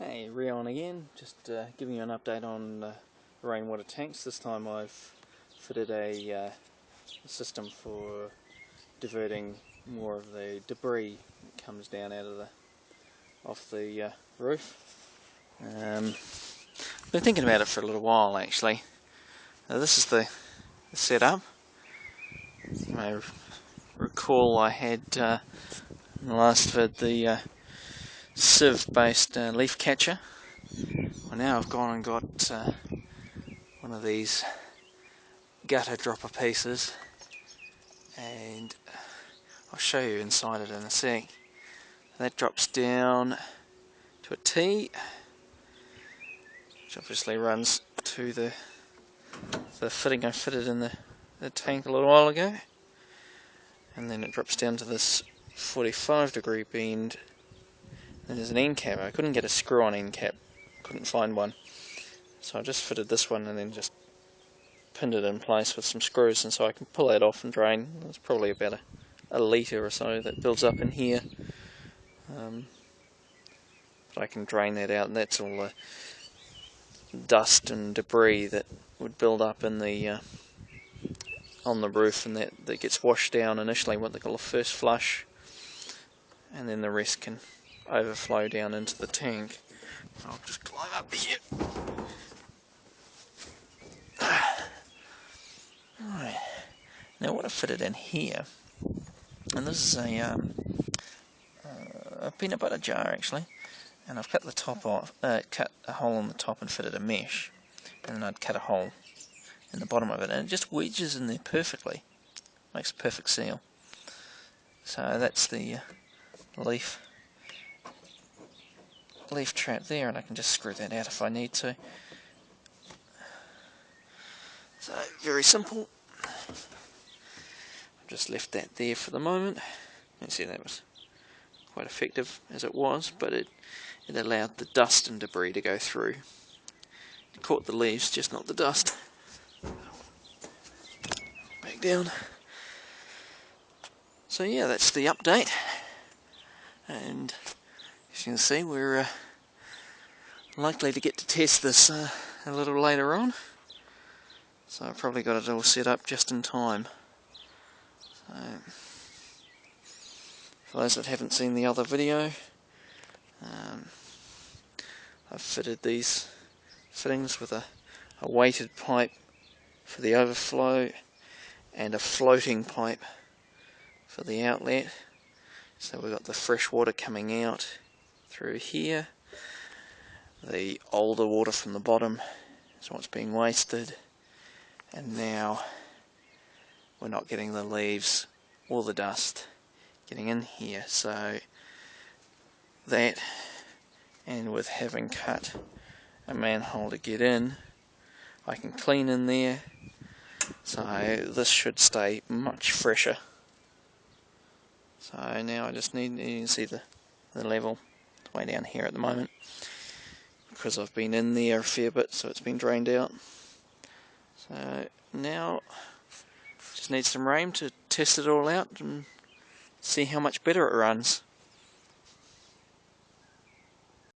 Hey, Rion again, just giving you an update on rainwater tanks. This time I've fitted a system for diverting more of the debris that comes down out of off the roof. Been thinking about it for a little while actually. This is the setup. You may recall I had in the last vid the sieve based leaf catcher. Well, now I've gone and got one of these gutter dropper pieces, and I'll show you inside it in a sec. That drops down to a T, which obviously runs to the fitting I fitted in the tank a little while ago, and then it drops down to this 45-degree bend. And there's an end cap. I couldn't get a screw-on end cap, couldn't find one, so I just fitted this one and then just pinned it in place with some screws, and so I can pull that off and drain. It's probably about a litre or so that builds up in here, but I can drain that out, and that's all the dust and debris that would build up in the on the roof, and that gets washed down initially what they call a first flush, and then the rest can overflow down into the tank. I'll just climb up here. Right. Now what I fitted in here, and this is a peanut butter jar actually, and I've cut the top off, cut a hole in the top and fitted a mesh, and then I'd cut a hole in the bottom of it, and it just wedges in there perfectly, makes a perfect seal. So that's the leaf trap there, and I can just screw that out if I need to. So very simple. I've just left that there for the moment. You can see that was quite effective as it was, but it allowed the dust and debris to go through. It caught the leaves, just not the dust. Back down. So yeah, that's the update, and as you can see we're likely to get to test this a little later on, so I've probably got it all set up just in time. So, for those that haven't seen the other video, I've fitted these fittings with a weighted pipe for the overflow and a floating pipe for the outlet. So we've got the fresh water coming out through here, the older water from the bottom is what's being wasted, and now we're not getting the leaves or the dust getting in here. So that, and with having cut a manhole to get in, I can clean in there, so this should stay much fresher. So now I just need, you can see the level, it's way down here at the moment, because I've been in there a fair bit, so it's been drained out. So now just need some rain to test it all out and see how much better it runs.